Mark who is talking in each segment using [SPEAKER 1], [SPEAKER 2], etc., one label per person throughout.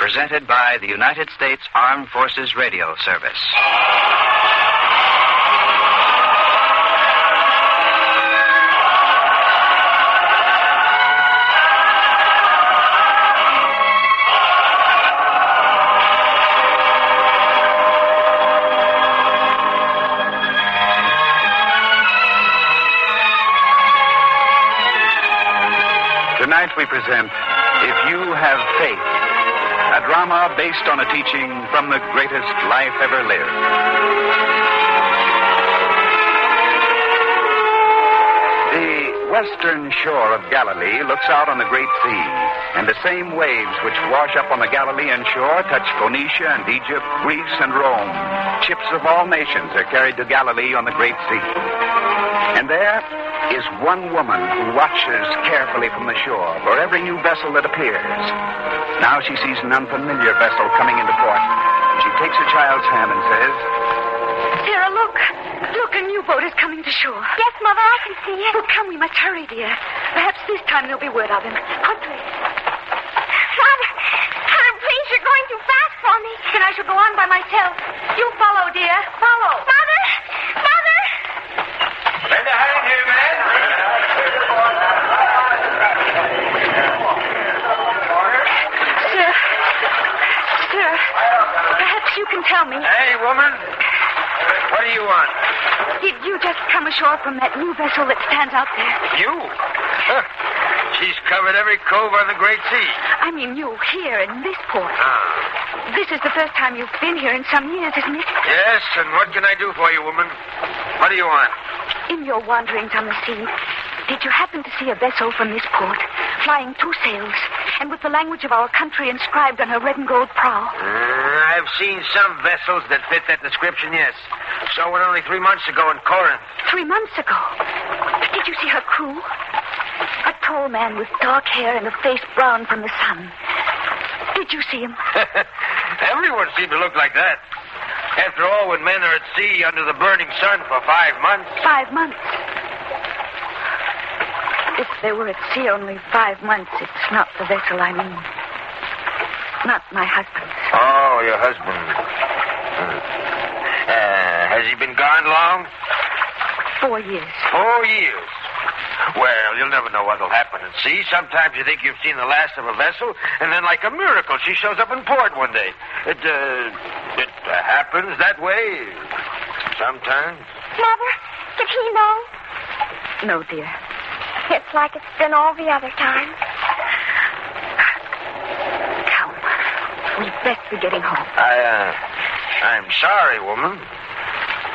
[SPEAKER 1] presented by the United States Armed Forces Radio Service.
[SPEAKER 2] Tonight we present If You Have Faith, a drama based on a teaching from the greatest life ever lived. The western shore of Galilee looks out on the great sea, and the same waves which wash up on the Galilean shore touch Phoenicia and Egypt, Greece and Rome. Ships of all nations are carried to Galilee on the great sea. And there is one woman who watches carefully from the shore for every new vessel that appears. Now she sees an unfamiliar vessel coming into port. She takes her child's hand and says,
[SPEAKER 3] Sarah, look. Look, a new boat is coming to shore.
[SPEAKER 4] Yes, Mother, I can see it.
[SPEAKER 3] Oh, come, we must hurry, dear. Perhaps this time there'll be word of him. Quickly.
[SPEAKER 4] Mother, please, you're going too fast for me.
[SPEAKER 3] Then I shall go on by myself. You follow, dear. Follow.
[SPEAKER 4] Mother!
[SPEAKER 5] Lend a hand here, man.
[SPEAKER 3] Sir, perhaps you can tell me.
[SPEAKER 5] Hey, woman. What do you want?
[SPEAKER 3] Did you just come ashore from that new vessel that stands out there?
[SPEAKER 5] You? Huh. She's covered every cove on the Great Sea.
[SPEAKER 3] I mean you, here in this port.
[SPEAKER 5] Ah.
[SPEAKER 3] This is the first time you've been here in some years, isn't it?
[SPEAKER 5] Yes, and what can I do for you, woman? What do you want?
[SPEAKER 3] In your wanderings on the sea, did you happen to see a vessel from this port, flying 2 sails, and with the language of our country inscribed on her red and gold prow?
[SPEAKER 5] I've seen some vessels that fit that description, yes. Saw one only 3 months ago in Corinth.
[SPEAKER 3] 3 months ago? Did you see her crew? A tall man with dark hair and a face brown from the sun. Did you see him?
[SPEAKER 5] Everyone seemed to look like that. After all, when men are at sea under the burning sun for 5 months...
[SPEAKER 3] 5 months? If they were at sea only 5 months, it's not the vessel I mean. Not my husband.
[SPEAKER 5] Oh, your husband. Has he been gone long?
[SPEAKER 3] 4 years.
[SPEAKER 5] 4 years. Well, you'll never know what'll happen at sea. Sometimes you think you've seen the last of a vessel, and then like a miracle, she shows up in port one day. It happens that way sometimes.
[SPEAKER 4] Mother, did he know?
[SPEAKER 3] No, dear.
[SPEAKER 4] It's like it's been all the other time.
[SPEAKER 3] Come. We'd best be getting home.
[SPEAKER 5] I'm sorry, woman.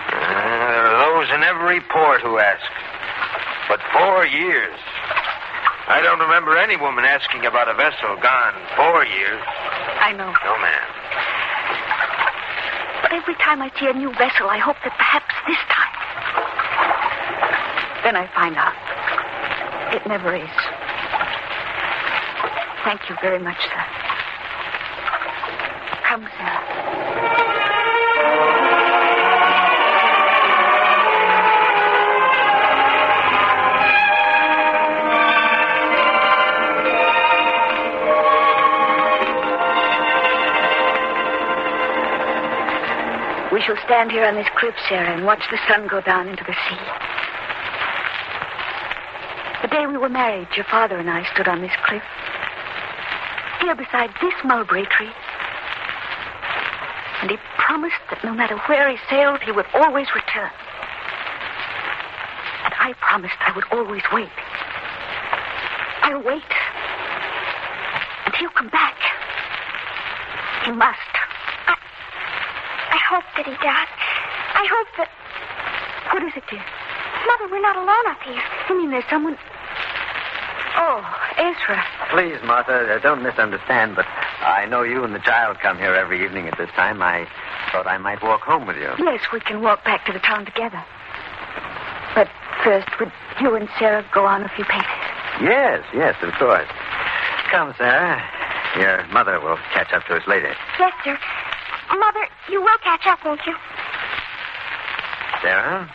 [SPEAKER 5] There are those in every port who ask. But 4 years. I don't remember any woman asking about a vessel gone 4 years.
[SPEAKER 3] I know.
[SPEAKER 5] No, ma'am.
[SPEAKER 3] But every time I see a new vessel, I hope that perhaps this time. Then I find out. It never is. Thank you very much, sir. Come, sir. We shall stand here on this cliff, Sarah, and watch the sun go down into the sea. The day we were married, your father and I stood on this cliff, here beside this mulberry tree. And he promised that no matter where he sailed, he would always return. And I promised I would always wait. I'll wait. And he'll come back. He must.
[SPEAKER 4] I hope that he does. I hope that...
[SPEAKER 3] What is it, dear?
[SPEAKER 4] Mother, we're not alone up here.
[SPEAKER 3] You mean there's someone... Oh, Ezra.
[SPEAKER 6] Please, Martha, don't misunderstand, but I know you and the child come here every evening at this time. I thought I might walk home with you.
[SPEAKER 3] Yes, we can walk back to the town together. But first, would you and Sarah go on a few paces?
[SPEAKER 6] Yes, of course. Come, Sarah. Your mother will catch up to us later.
[SPEAKER 4] Yes, sir. Mother, you will catch up, won't you?
[SPEAKER 6] Sarah?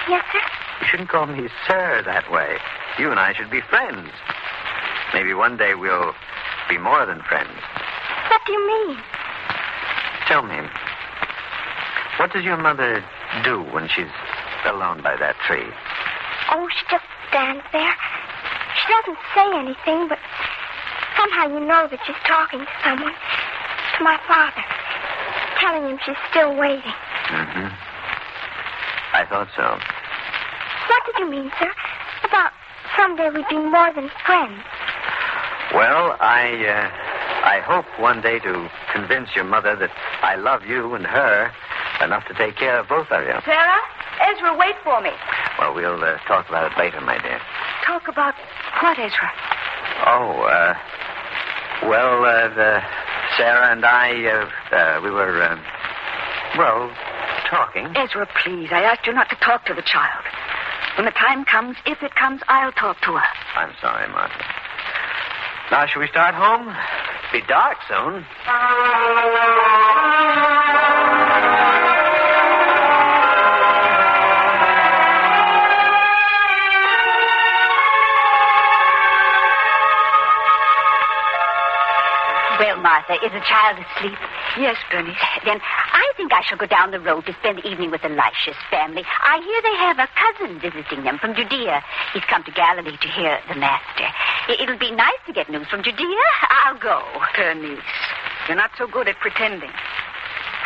[SPEAKER 4] Yes, sir?
[SPEAKER 6] You shouldn't call me sir that way. You and I should be friends. Maybe one day we'll be more than friends.
[SPEAKER 4] But do you mean?
[SPEAKER 6] Tell me, what does your mother do when she's alone by that tree?
[SPEAKER 4] Oh, she just stands there. She doesn't say anything, but somehow you know that she's talking to someone. To my father. Telling him she's still waiting.
[SPEAKER 6] Mm-hmm. I thought so.
[SPEAKER 4] What did you mean, sir? About someday we'd be more than friends.
[SPEAKER 6] Well, I hope one day to convince your mother that I love you and her enough to take care of both of you.
[SPEAKER 3] Sarah? Ezra, wait for me.
[SPEAKER 6] Well, we'll talk about it later, my dear.
[SPEAKER 3] Talk about what, Ezra?
[SPEAKER 6] Sarah and I, we were, talking.
[SPEAKER 3] Ezra, please, I asked you not to talk to the child. When the time comes, if it comes, I'll talk to her.
[SPEAKER 6] I'm sorry, Martha. Now, shall we start home? It'll be dark soon.
[SPEAKER 7] Well, Martha, is the child asleep?
[SPEAKER 3] Yes, Bernice.
[SPEAKER 7] Then I think I shall go down the road to spend the evening with Elisha's family. I hear they have a cousin visiting them from Judea. He's come to Galilee to hear the master. It'll be nice to get news from Judea. I'll go.
[SPEAKER 3] Bernice, you're not so good at pretending.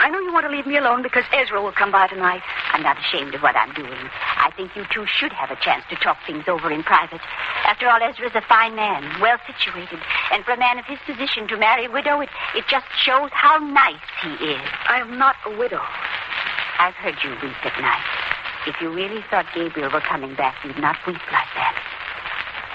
[SPEAKER 3] I know you want to leave me alone because Ezra will come by tonight.
[SPEAKER 7] I'm not ashamed of what I'm doing. I think you two should have a chance to talk things over in private. After all, Ezra's a fine man, well situated. And for a man of his position to marry a widow, it just shows how nice he is.
[SPEAKER 3] I'm not a widow.
[SPEAKER 7] I've heard you weep at night. If you really thought Gabriel were coming back, you'd not weep like that.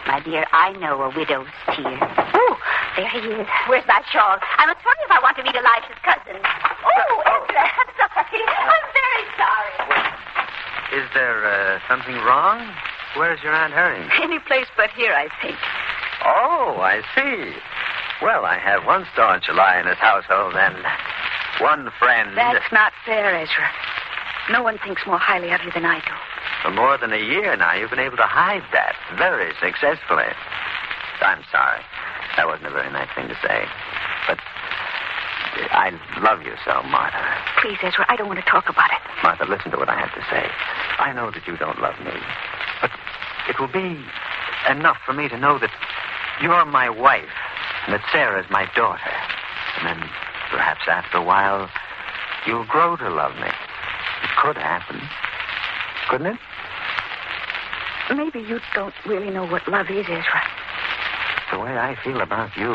[SPEAKER 7] My dear, I know a widow's tears. Oh, there he is. Where's my shawl? I must warn you if I want to meet Elisha's cousin. Oh, Ezra, I'm sorry. I'm very sorry.
[SPEAKER 6] Is there something wrong? Where's your Aunt hurrying?
[SPEAKER 3] Any place but here, I think.
[SPEAKER 6] Oh, I see. Well, I have one staunch ally in this household and one friend.
[SPEAKER 3] That's not fair, Ezra. No one thinks more highly of you than I do.
[SPEAKER 6] For more than a year now, you've been able to hide that very successfully. I'm sorry. That wasn't a very nice thing to say. But I love you so, Martha.
[SPEAKER 3] Please, Ezra, I don't want to talk about it.
[SPEAKER 6] Martha, listen to what I have to say. I know that you don't love me. But it will be enough for me to know that you're my wife and that Sarah's my daughter. And then, perhaps after a while, you'll grow to love me. It could happen. Couldn't it?
[SPEAKER 3] Maybe you don't really know what love is, Ezra.
[SPEAKER 6] The way I feel about you,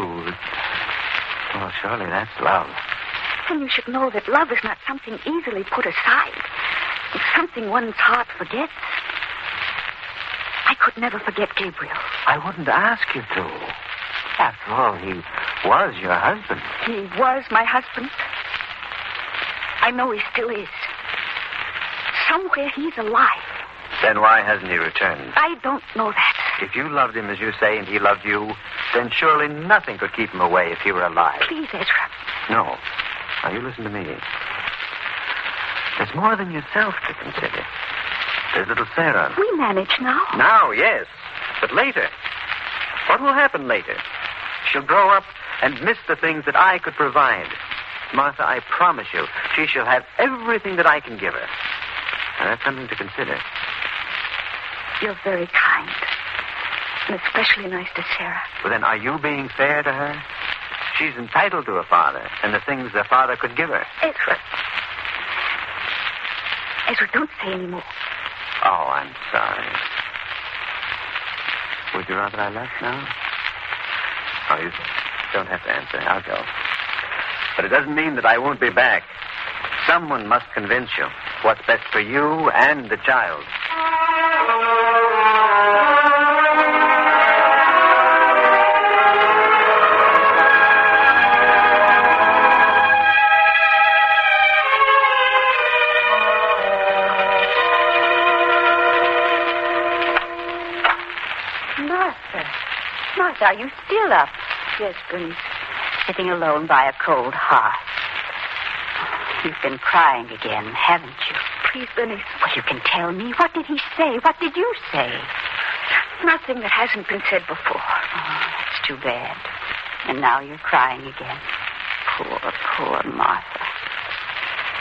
[SPEAKER 6] well, surely that's love.
[SPEAKER 3] And you should know that love is not something easily put aside. It's something one's heart forgets. I could never forget Gabriel.
[SPEAKER 6] I wouldn't ask you to. After all, he was your husband.
[SPEAKER 3] He was my husband. I know he still is. Somewhere he's alive.
[SPEAKER 6] Then why hasn't he returned?
[SPEAKER 3] I don't know that.
[SPEAKER 6] If you loved him as you say and he loved you, then surely nothing could keep him away if he were alive.
[SPEAKER 3] Please, Ezra.
[SPEAKER 6] No. Now, you listen to me. There's more than yourself to consider. There's little Sarah.
[SPEAKER 3] We manage now.
[SPEAKER 6] Now, yes. But later. What will happen later? She'll grow up and miss the things that I could provide. Martha, I promise you, she shall have everything that I can give her. Now, that's something to consider.
[SPEAKER 3] You're very kind. And especially nice to Sarah.
[SPEAKER 6] Well, then, are you being fair to her? She's entitled to a father and the things the father could give her.
[SPEAKER 3] Ezra. Ezra, don't say any more.
[SPEAKER 6] Oh, I'm sorry. Would you rather I left now? Oh, you don't have to answer. I'll go. But it doesn't mean that I won't be back. Someone must convince you what's best for you and the child.
[SPEAKER 7] Martha, are you still up?
[SPEAKER 3] Yes, Bernice.
[SPEAKER 7] Sitting alone by a cold hearth. You've been crying again, haven't you?
[SPEAKER 3] Please, Bernice.
[SPEAKER 7] Well, you can tell me. What did he say? What did you say?
[SPEAKER 3] Nothing that hasn't been said before.
[SPEAKER 7] Oh, that's too bad. And now you're crying again. Poor Martha.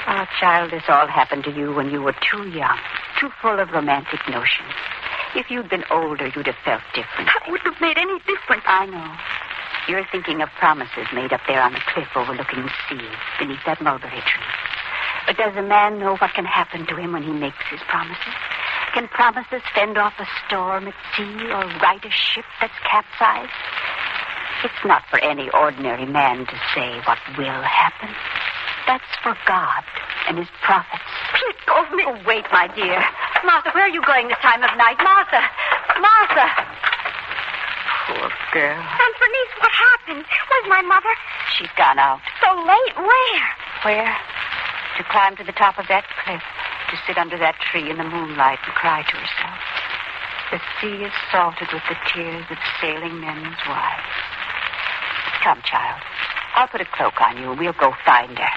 [SPEAKER 7] Oh, child, this all happened to you when you were too young, too full of romantic notions. If you'd been older, you'd have felt different.
[SPEAKER 3] That wouldn't have made any difference.
[SPEAKER 7] I know. You're thinking of promises made up there on the cliff overlooking the sea, beneath that mulberry tree. But does a man know what can happen to him when he makes his promises? Can promises fend off a storm at sea or right a ship that's capsized? It's not for any ordinary man to say what will happen. That's for God and his prophets.
[SPEAKER 3] Let go of me.
[SPEAKER 7] Oh, wait, my dear. Martha, where are you going this time of night? Martha! Martha! Poor girl.
[SPEAKER 4] Aunt Bernice, what happened? Where's my mother?
[SPEAKER 7] She's gone out.
[SPEAKER 4] So late. Where?
[SPEAKER 7] Where? To climb to the top of that cliff, to sit under that tree in the moonlight and cry to herself. The sea is salted with the tears of sailing men's wives. Come, child. I'll put a cloak on you and we'll go find her.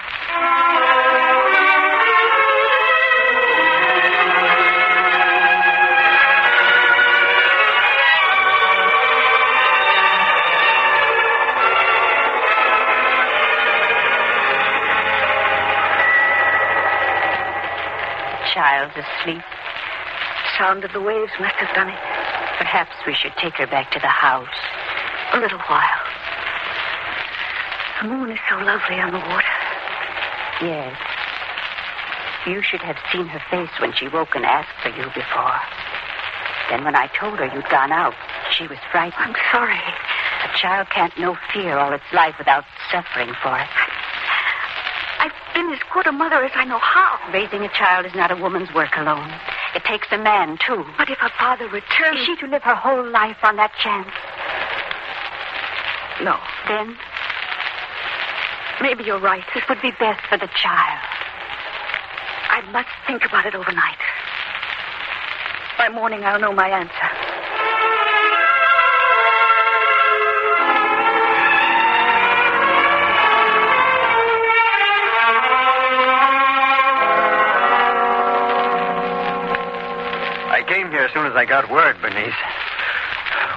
[SPEAKER 7] Child's asleep.
[SPEAKER 3] Sound of the waves must have done it.
[SPEAKER 7] Perhaps we should take her back to the house.
[SPEAKER 3] A little while. The moon is so lovely on the water.
[SPEAKER 7] Yes. You should have seen her face when she woke and asked for you before. Then when I told her you'd gone out, she was frightened.
[SPEAKER 3] I'm sorry.
[SPEAKER 7] A child can't know fear all its life without suffering for it.
[SPEAKER 3] I've been as good a mother as I know how.
[SPEAKER 7] Raising a child is not a woman's work alone. It takes a man, too.
[SPEAKER 3] But if her father returns...
[SPEAKER 7] Is she to live her whole life on that chance?
[SPEAKER 3] No.
[SPEAKER 7] Then?
[SPEAKER 3] Maybe you're right.
[SPEAKER 7] It would be best for the child.
[SPEAKER 3] I must think about it overnight. By morning, I'll know my answer.
[SPEAKER 6] I came here as soon as I got word, Bernice.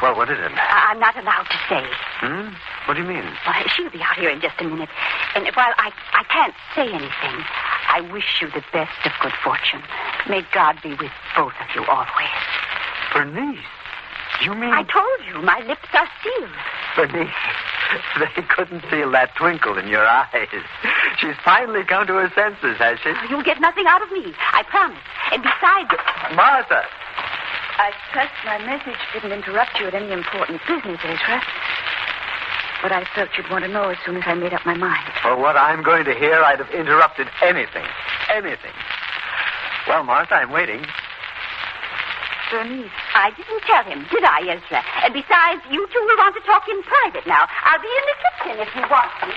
[SPEAKER 6] Well, what is it?
[SPEAKER 7] I'm not allowed to say.
[SPEAKER 6] What do you mean?
[SPEAKER 7] Well, she'll be out here in just a minute. And while I can't say anything, I wish you the best of good fortune. May God be with both of you always.
[SPEAKER 6] Bernice, you mean...
[SPEAKER 7] I told you, my lips are sealed.
[SPEAKER 6] Bernice, they couldn't seal that twinkle in your eyes. She's finally come to her senses, has she?
[SPEAKER 7] You'll get nothing out of me, I promise. And besides...
[SPEAKER 6] Martha!
[SPEAKER 3] I trust my message didn't interrupt you at any important business, Ezra. But I felt you'd want to know as soon as I made up my mind.
[SPEAKER 6] For what I'm going to hear, I'd have interrupted anything. Anything. Well, Martha, I'm waiting.
[SPEAKER 3] Bernice.
[SPEAKER 7] I didn't tell him, did I, Ezra? And besides, you two will want to talk in private now. I'll be in the kitchen if you want me.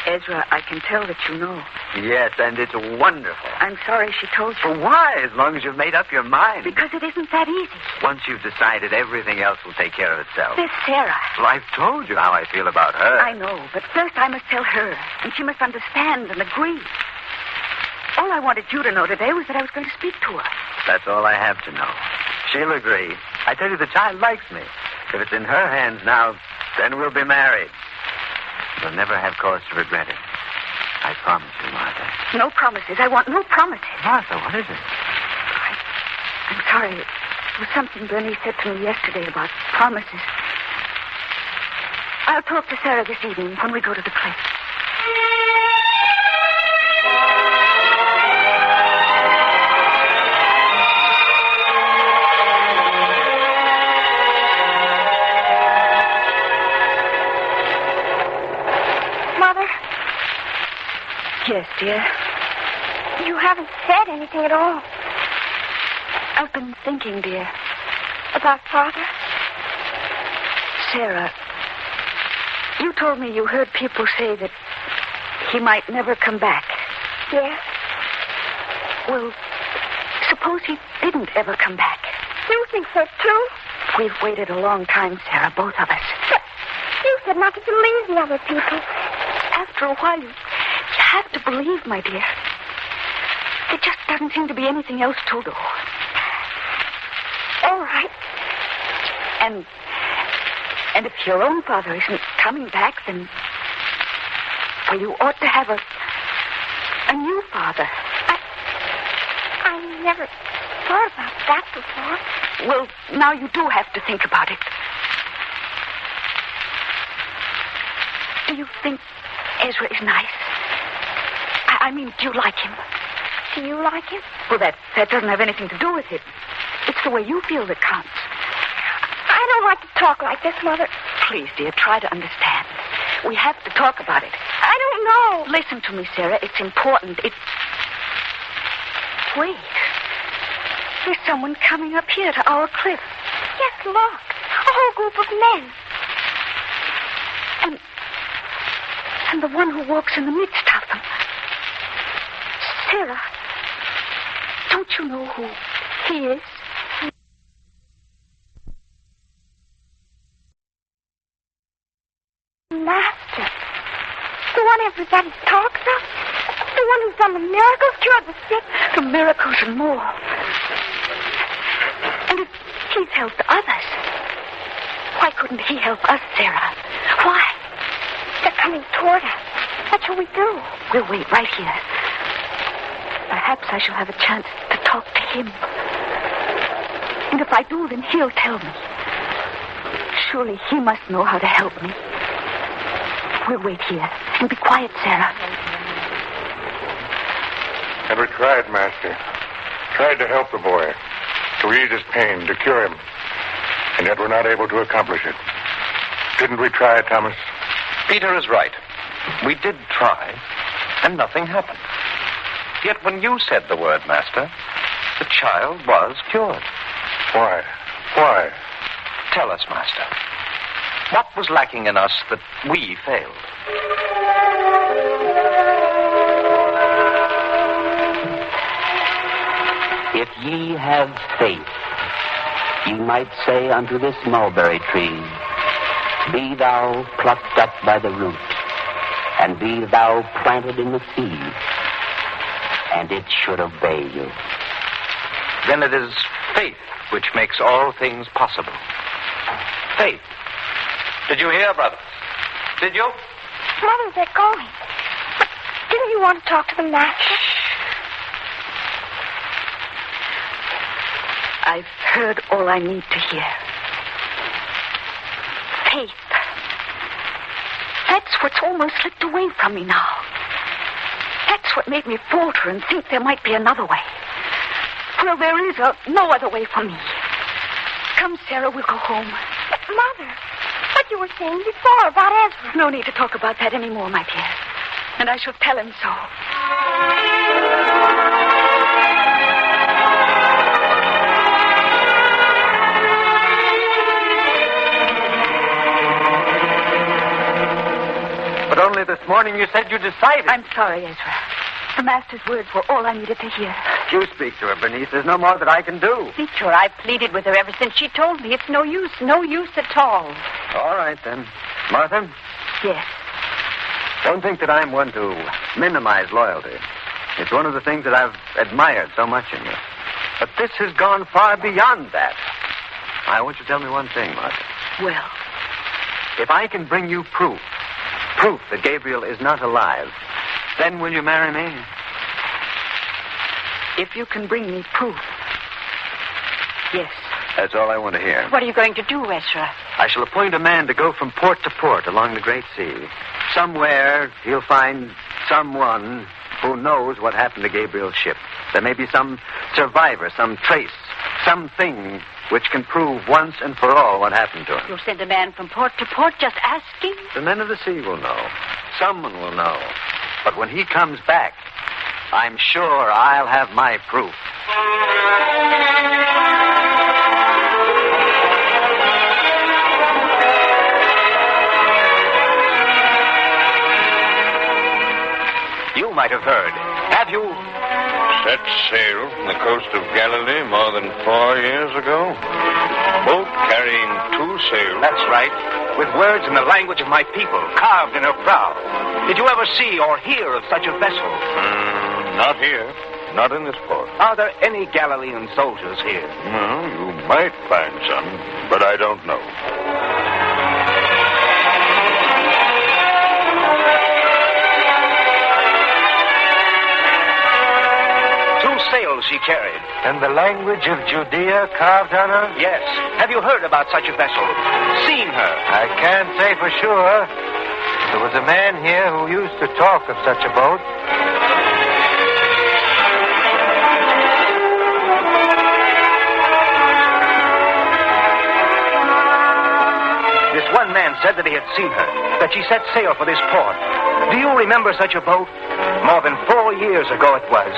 [SPEAKER 3] Ezra, I can tell that you know.
[SPEAKER 6] Yes, and it's wonderful.
[SPEAKER 3] I'm sorry she told you.
[SPEAKER 6] But why, as long as you've made up your mind?
[SPEAKER 3] Because it isn't that easy.
[SPEAKER 6] Once you've decided, everything else will take care of itself.
[SPEAKER 3] There's Sarah.
[SPEAKER 6] Well, I've told you how I feel about her.
[SPEAKER 3] I know, but first I must tell her, and she must understand and agree. All I wanted you to know today was that I was going to speak to her.
[SPEAKER 6] That's all I have to know. She'll agree. I tell you, the child likes me. If it's in her hands now, then we'll be married. You'll never have cause to regret it. I promise you, Martha.
[SPEAKER 3] No promises. I want no promises.
[SPEAKER 6] Martha, what is it?
[SPEAKER 3] I'm sorry. It was something Bernice said to me yesterday about promises. I'll talk to Sarah this evening when we go to the cliff. Yes, dear.
[SPEAKER 4] You haven't said anything at all.
[SPEAKER 3] I've been thinking, dear.
[SPEAKER 4] About Father?
[SPEAKER 3] Sarah, you told me you heard people say that he might never come back.
[SPEAKER 4] Yes.
[SPEAKER 3] Well, suppose he didn't ever come back.
[SPEAKER 4] You think so, too?
[SPEAKER 3] We've waited a long time, Sarah, both of us.
[SPEAKER 4] But you said not to believe the other people.
[SPEAKER 3] After a while, you have to believe, my dear. There just doesn't seem to be anything else to do.
[SPEAKER 4] All right.
[SPEAKER 3] And And if your own father isn't coming back, then... well, you ought to have a new father.
[SPEAKER 4] I never thought about that before.
[SPEAKER 3] Well, now you do have to think about it. Do you think Ezra is nice? I mean, do you like him?
[SPEAKER 4] Do you like him?
[SPEAKER 3] Well, that doesn't have anything to do with it. It's the way you feel that counts.
[SPEAKER 4] I don't like to talk like this, Mother.
[SPEAKER 3] Please, dear, try to understand. We have to talk about it.
[SPEAKER 4] I don't know.
[SPEAKER 3] Listen to me, Sarah. It's important. Wait. There's someone coming up here to our cliff.
[SPEAKER 4] Yes, look. A whole group of men.
[SPEAKER 3] And the one who walks in the midst of them. Sarah, don't you know who he is?
[SPEAKER 4] Master. The one everybody talks of. The one who's done the miracles, cured the sick.
[SPEAKER 3] The miracles and more. And if he's helped others, why couldn't he help us, Sarah? Why?
[SPEAKER 4] They're coming toward us. What shall we do?
[SPEAKER 3] We'll wait right here. Perhaps I shall have a chance to talk to him. And if I do, then he'll tell me. Surely he must know how to help me. We'll wait here. And be quiet, Sarah.
[SPEAKER 8] Never tried, Master. Tried to help the boy. To ease his pain, to cure him. And yet we're not able to accomplish it. Didn't we try, Thomas?
[SPEAKER 9] Peter is right. We did try, and nothing happened. Yet when you said the word, Master, the child was cured.
[SPEAKER 8] Why? Why?
[SPEAKER 9] Tell us, Master. What was lacking in us that we failed?
[SPEAKER 10] If ye have faith, ye might say unto this mulberry tree, be thou plucked up by the root, and be thou planted in the sea, and it should obey you.
[SPEAKER 9] Then it is faith which makes all things possible. Faith. Did you hear, brothers? Did you?
[SPEAKER 4] Mother, they're going. But didn't you want to talk to the Master?
[SPEAKER 3] I've heard all I need to hear. Faith. That's what's almost slipped away from me now. That's what made me falter and think there might be another way. Well, there is no other way for me. Come, Sarah, we'll go home.
[SPEAKER 4] But, Mother, what you were saying before about Ezra.
[SPEAKER 3] No need to talk about that anymore, my dear. And I shall tell him so.
[SPEAKER 6] But only this morning you said you decided.
[SPEAKER 3] I'm sorry, Ezra. The Master's words were all I needed to hear.
[SPEAKER 6] You speak to her, Bernice. There's no more that I can do.
[SPEAKER 7] Speak to her. I've pleaded with her ever since she told me. It's no use at all.
[SPEAKER 6] All right, then. Martha?
[SPEAKER 3] Yes.
[SPEAKER 6] Don't think that I'm one to minimize loyalty. It's one of the things that I've admired so much in you. But this has gone far beyond that. I want you to tell me one thing, Martha.
[SPEAKER 3] Well?
[SPEAKER 6] If I can bring you proof that Gabriel is not alive, then will you marry me?
[SPEAKER 3] If you can bring me proof, yes.
[SPEAKER 6] That's all I want to hear.
[SPEAKER 7] What are you going to do, Ezra?
[SPEAKER 6] I shall appoint a man to go from port to port along the great sea. Somewhere he'll find someone who knows what happened to Gabriel's ship. There may be some survivor, some trace, something which can prove once and for all what happened to him.
[SPEAKER 7] You'll send a man from port to port just asking?
[SPEAKER 6] The men of the sea will know. Someone will know. But when he comes back, I'm sure I'll have my proof.
[SPEAKER 9] You might have heard. Have you?
[SPEAKER 8] Set sail from the coast of Galilee more than 4 years ago. Boat carrying 2 sails.
[SPEAKER 9] That's right. With words in the language of my people, carved in her prow. Did you ever see or hear of such a vessel?
[SPEAKER 8] Not here. Not in this port.
[SPEAKER 9] Are there any Galilean soldiers here?
[SPEAKER 8] Well, you might find some, but I don't know.
[SPEAKER 11] she carried.
[SPEAKER 5] And the language of Judea carved on her?
[SPEAKER 11] Yes. Have you heard about such a vessel? Seen her?
[SPEAKER 5] I can't say for sure. There was a man here who used to talk of such a boat.
[SPEAKER 11] This one man said that he had seen her, that she set sail for this port. Do you remember such a boat? More than 4 years ago it was.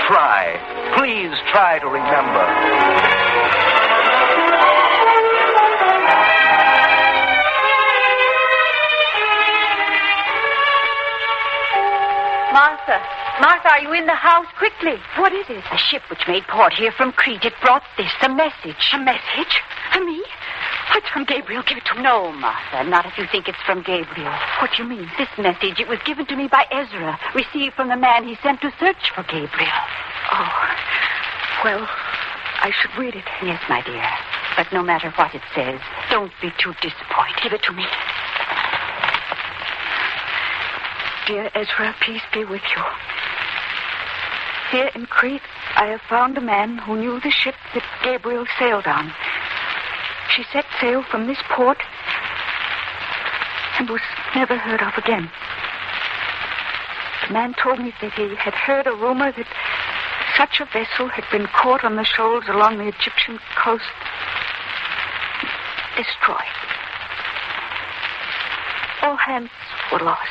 [SPEAKER 11] Try, please try to remember.
[SPEAKER 3] Martha, are you in the house? Quickly.
[SPEAKER 7] What is it? A ship which made port here from Crete. It brought this, a message.
[SPEAKER 3] A message? For me? It's from Gabriel. Give it to me.
[SPEAKER 7] No, Martha, not if you think it's from Gabriel.
[SPEAKER 3] What do you mean?
[SPEAKER 7] This message, it was given to me by Ezra, received from the man he sent to search for Gabriel.
[SPEAKER 3] Oh, well, I should read it.
[SPEAKER 7] Yes, my dear. But no matter what it says, don't be too disappointed.
[SPEAKER 3] Give it to me. Dear Ezra, peace be with you. Here in Crete, I have found a man who knew the ship that Gabriel sailed on. She set sail from this port and was never heard of again. The man told me that he had heard a rumor that such a vessel had been caught on the shoals along the Egyptian coast, destroyed. All hands were lost.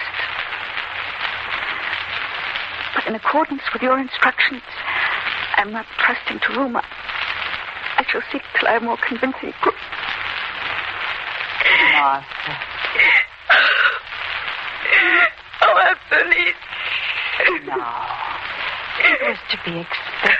[SPEAKER 3] But in accordance with your instructions, I am not trusting to rumor. I shall seek till I have more convincing proof.
[SPEAKER 7] Martha.
[SPEAKER 3] Oh, Anthony.
[SPEAKER 7] No. It was to be expected.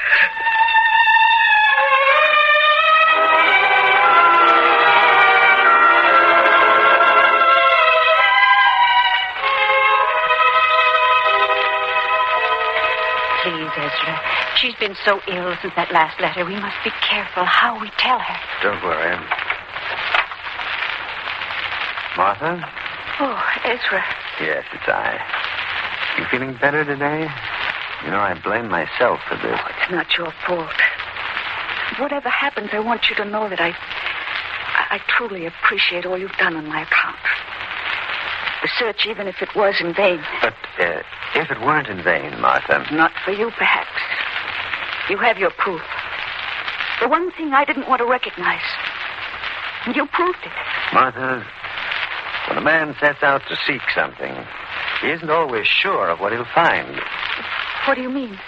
[SPEAKER 7] Please, Ezra. She's been so ill since that last letter. We must be careful how we tell her.
[SPEAKER 6] Don't worry. Martha?
[SPEAKER 3] Oh, Ezra.
[SPEAKER 6] Yes, it's I. You feeling better today? You know, I blame myself for this.
[SPEAKER 3] Oh, it's not your fault. Whatever happens, I want you to know that I truly appreciate all you've done on my account. The search, even if it was in vain.
[SPEAKER 6] But if it weren't in vain, Martha...
[SPEAKER 3] Not for you, perhaps. You have your proof. The one thing I didn't want to recognize. You proved it.
[SPEAKER 6] Martha, when a man sets out to seek something, he isn't always sure of what he'll find.
[SPEAKER 3] What do you mean?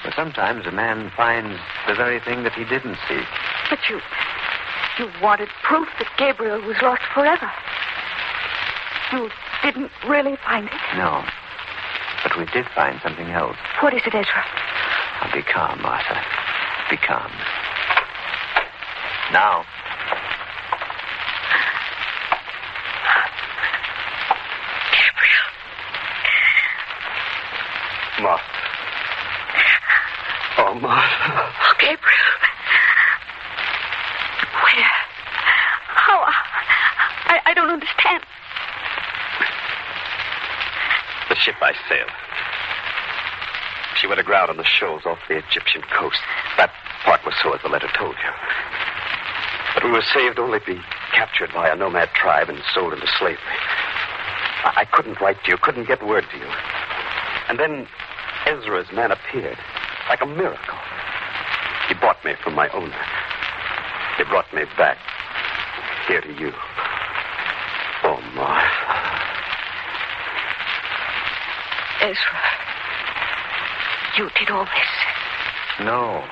[SPEAKER 6] Well, sometimes a man finds the very thing that he didn't seek.
[SPEAKER 3] But you wanted proof that Gabriel was lost forever. You didn't really find it?
[SPEAKER 6] No. But we did find something else.
[SPEAKER 3] What is it, Ezra?
[SPEAKER 6] Now, be calm, Martha. Be calm. Now.
[SPEAKER 3] Gabriel.
[SPEAKER 11] Martha. Oh, Martha.
[SPEAKER 3] Oh, Gabriel. Where? How? I don't understand.
[SPEAKER 11] The ship I sailed. She went aground on the shoals off the Egyptian coast. That part was so, as the letter told you. But we were saved only to be captured by a nomad tribe and sold into slavery. I couldn't write to you, couldn't get word to you. And then Ezra's man appeared, like a miracle. He bought me from my owner. He brought me back here to you. Oh, Martha.
[SPEAKER 3] Ezra, you did all this.
[SPEAKER 6] No.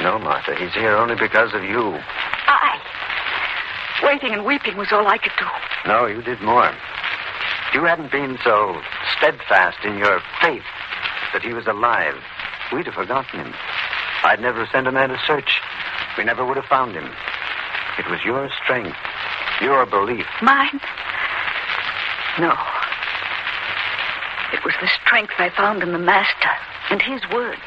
[SPEAKER 6] No, Martha. He's here only because of you.
[SPEAKER 3] Waiting and weeping was all I could do.
[SPEAKER 6] No, you did more. If you hadn't been so steadfast in your faith that he was alive, we'd have forgotten him. I'd never have sent a man to search. We never would have found him. It was your strength, your belief.
[SPEAKER 3] Mine? No. It was the strength I found in the Master and his words.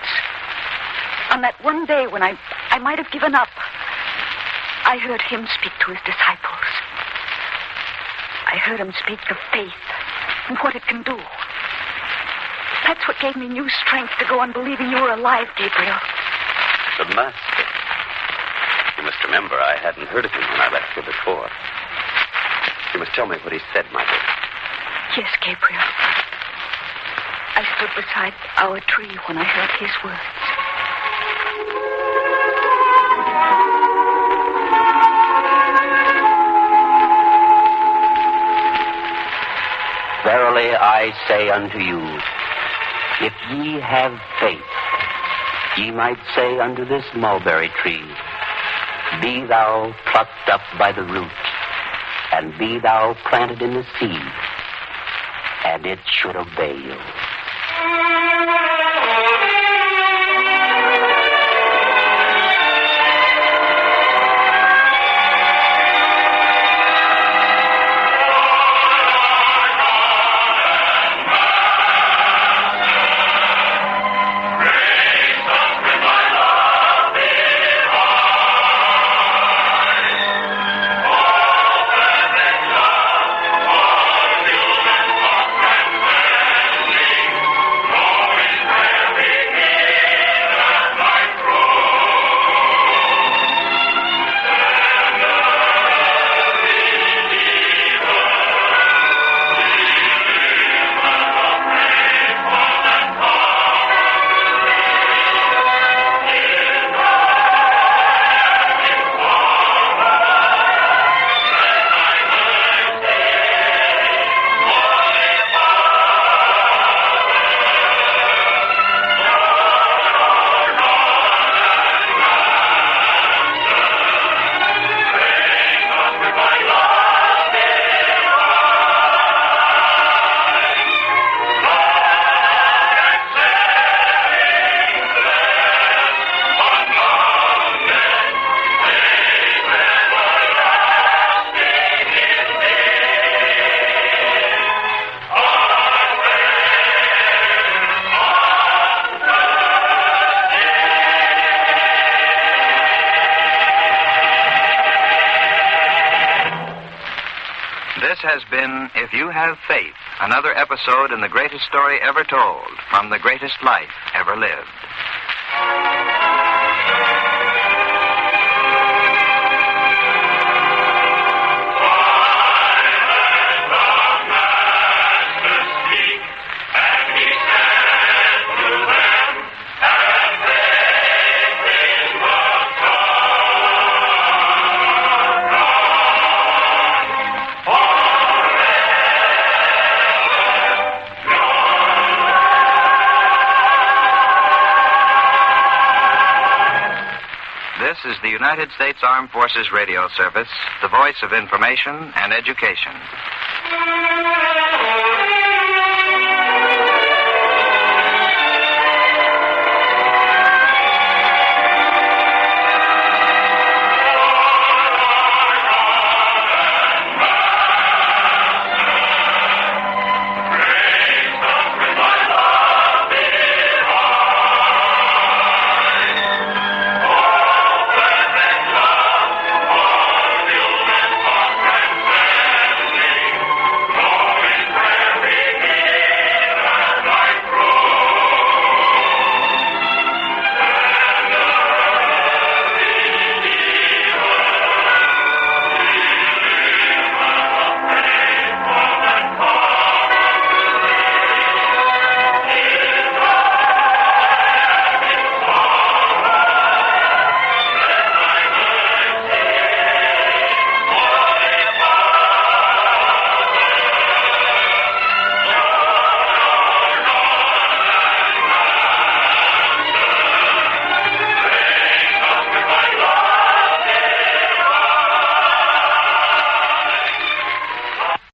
[SPEAKER 3] On that one day when I might have given up, I heard him speak to his disciples. I heard him speak of faith and what it can do. That's what gave me new strength to go on believing you were alive, Gabriel.
[SPEAKER 11] The master. You must remember I hadn't heard of him when I left here before. You must tell me what he said, Margaret.
[SPEAKER 3] Yes, Gabriel. I stood beside our tree when I heard his words.
[SPEAKER 10] Verily I say unto you, if ye have faith, ye might say unto this mulberry tree, be thou plucked up by the root, and be thou planted in the sea, and it should obey you.
[SPEAKER 2] This has been If You Have Faith, another episode in the greatest story ever told from the greatest life ever lived. This is the United States Armed Forces Radio Service, the voice of information and education.